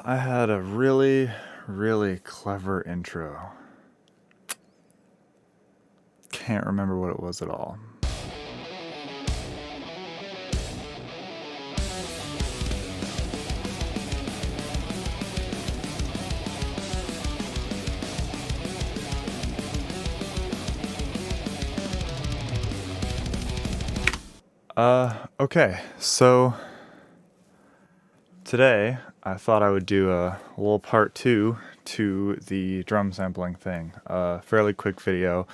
I had a really, really clever intro. Can't remember what it was at all. Okay, so today I thought I would do a little part 2 to the drum sampling thing. Fairly quick video.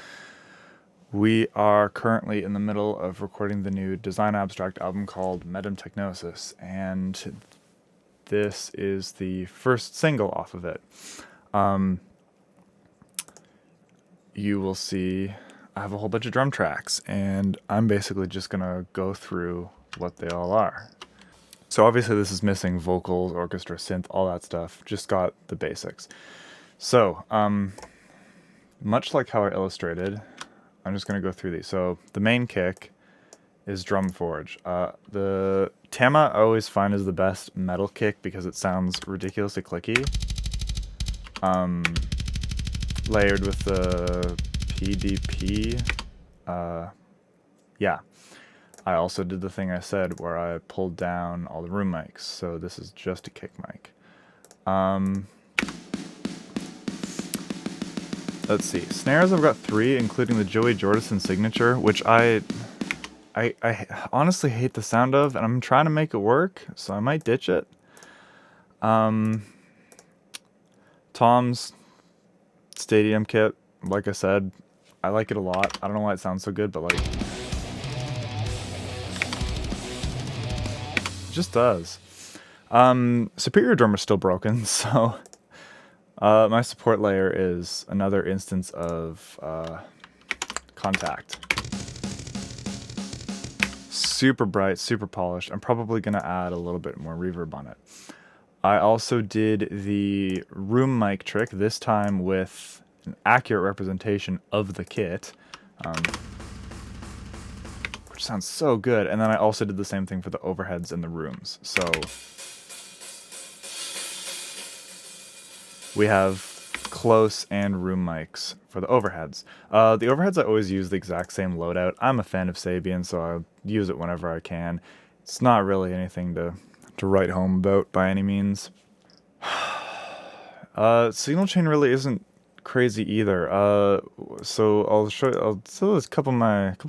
We are currently in the middle of recording the new Design Abstract album called Technosis, and this is the first single off of it. You will see I have a whole bunch of drum tracks, and I'm basically just gonna go through what they all are. So obviously this is missing vocals, orchestra, synth, all that stuff. Just got the basics. So, much like how I illustrated, I'm just gonna go through these. So the main kick is Drum Forge. The Tama I always find is the best metal kick because it sounds ridiculously clicky. Layered with the PDP. Yeah. I also did the thing I said where I pulled down all the room mics, so this is just a kick mic. Let's see. Snares, I've got 3, including the Joey Jordison signature, which I honestly hate the sound of, and I'm trying to make it work, so I might ditch it. Tom's Stadium kit, like I said, I like it a lot. I don't know why it sounds so good, but like, it just does. Superior Drummer's still broken, so my support layer is another instance of contact. Super bright, super polished. I'm probably going to add a little bit more reverb on it. I also did the room mic trick, this time with an accurate representation of the kit, which sounds so good. And then I also did the same thing for the overheads in the rooms. So we have close and room mics for the overheads. The overheads I always use the exact same loadout. I'm a fan of Sabian, so I use it whenever I can. It's not really anything to write home about by any means. Signal chain really isn't crazy either. So I'll there's a couple of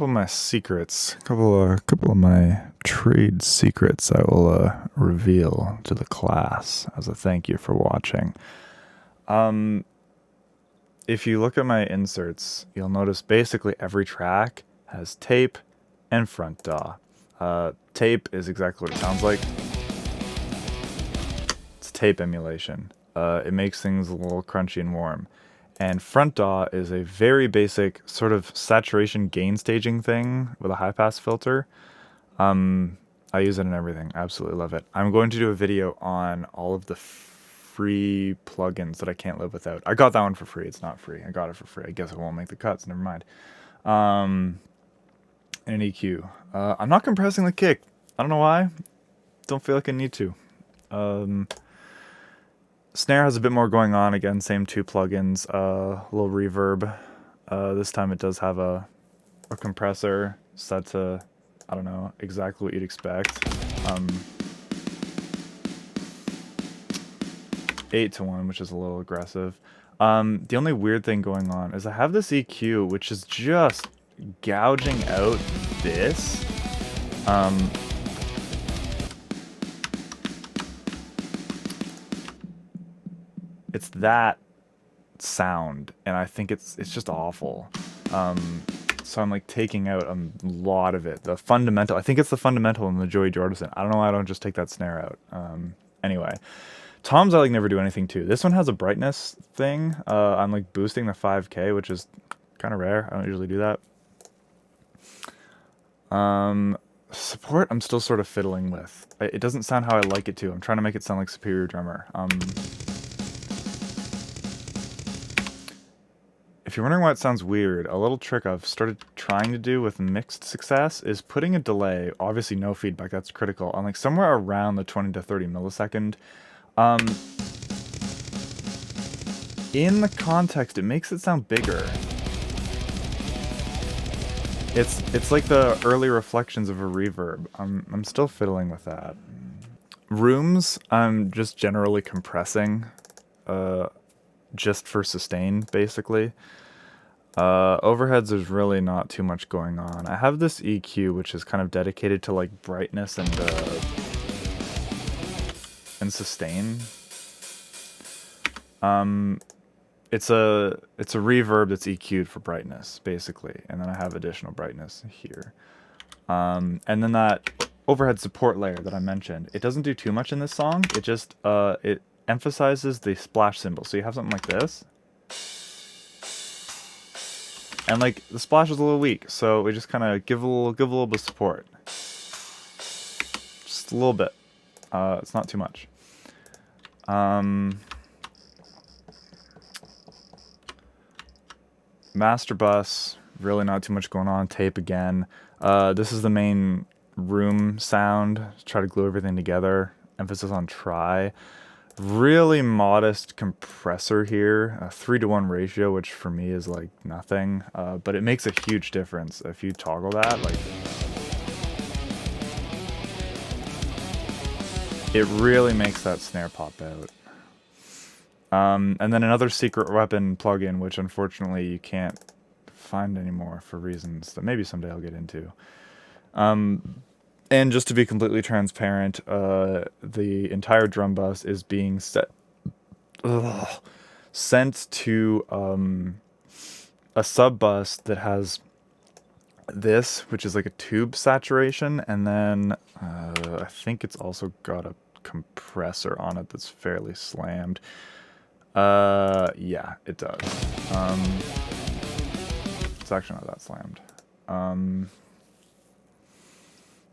my secrets, couple of my trade secrets I will reveal to the class as a thank you for watching. If you look at my inserts, you'll notice basically every track has tape and front DAW. Tape is exactly what it sounds like. It's tape emulation. It makes things a little crunchy and warm. And front DAW is a very basic sort of saturation gain staging thing with a high pass filter. I use it in everything. Absolutely love it. I'm going to do a video on all of the free plugins that I can't live without. I got that one for free. It's not free. I got it for free. I guess it won't make the cuts. Never mind. And an EQ. I'm not compressing the kick. I don't know why. Don't feel like I need to. Snare has a bit more going on. Again, same 2 plugins. A little reverb. This time it does have a compressor set to, I don't know, exactly what you'd expect. 8-to-1, which is a little aggressive. The only weird thing going on is I have this EQ, which is just gouging out this. It's that sound, and I think it's just awful. So I'm like taking out a lot of it. The fundamental, I think it's the fundamental in the Joey Jordison. I don't know why I don't just take that snare out. Anyway, Tom's I like never do anything to. This one has a brightness thing. I'm like boosting the 5K, which is kind of rare. I don't usually do that. Support I'm still sort of fiddling with. It doesn't sound how I like it to. I'm trying to make it sound like Superior Drummer. If you're wondering why it sounds weird, a little trick I've started trying to do with mixed success is putting a delay, obviously no feedback, that's critical, on like somewhere around the 20 to 30 millisecond. in the context, it makes it sound bigger. It's like the early reflections of a reverb. I'm still fiddling with that. Rooms, I'm just generally compressing, just for sustain, basically. Overheads, there's really not too much going on. I have this EQ, which is kind of dedicated to like brightness and sustain. It's a reverb that's EQ'd for brightness, basically, and then I have additional brightness here. And then that overhead support layer that I mentioned, it doesn't do too much in this song. It just it emphasizes the splash cymbal. So you have something like this, and like the splash is a little weak, so we just kind of give a little bit of support, just a little bit. It's not too much. Master bus, really not too much going on. Tape again. This is the main room sound. Try to glue everything together. Emphasis on try. Really modest compressor here. A 3-to-1 ratio, which for me is like nothing. But it makes a huge difference if you toggle that. Like, it really makes that snare pop out. And then another secret weapon plugin, which unfortunately you can't find anymore for reasons that maybe someday I'll get into. And just to be completely transparent, the entire drum bus is being sent to a sub bus that has this, which is like a tube saturation, and then I think it's also got a compressor on it that's fairly slammed. Yeah, it does. It's actually not that slammed.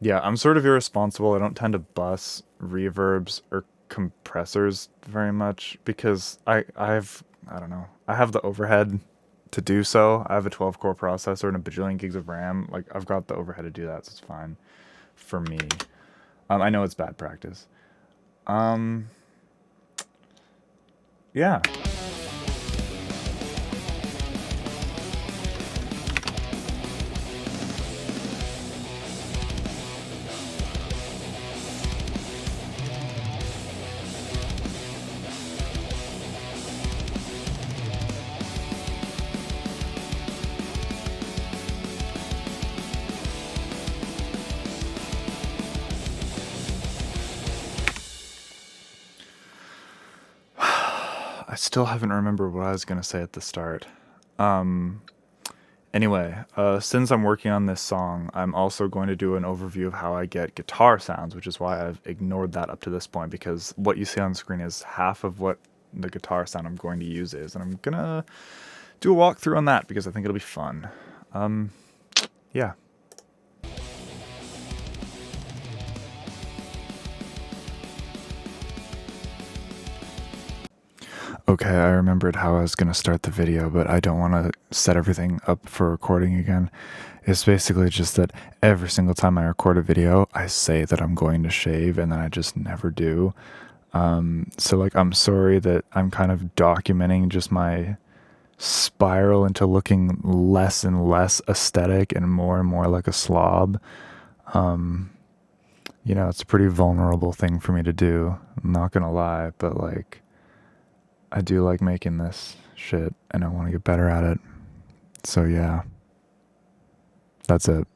Yeah, I'm sort of irresponsible. I don't tend to bus reverbs or compressors very much because I don't know. I have the overhead to do so. I have a 12-core processor and a bajillion gigs of RAM. Like, I've got the overhead to do that, so it's fine for me. I know it's bad practice. Yeah. I still haven't remembered what I was going to say at the start. Anyway, since I'm working on this song, I'm also going to do an overview of how I get guitar sounds, which is why I've ignored that up to this point, because what you see on screen is half of what the guitar sound I'm going to use is, and I'm gonna do a walkthrough on that because I think it'll be fun. Yeah. Okay, I remembered how I was going to start the video, but I don't want to set everything up for recording again. It's basically just that every single time I record a video, I say that I'm going to shave, and then I just never do. So, like, I'm sorry that I'm kind of documenting just my spiral into looking less and less aesthetic and more like a slob. You know, it's a pretty vulnerable thing for me to do. I'm not going to lie, but, like, I do like making this shit, and I want to get better at it. So yeah, that's it.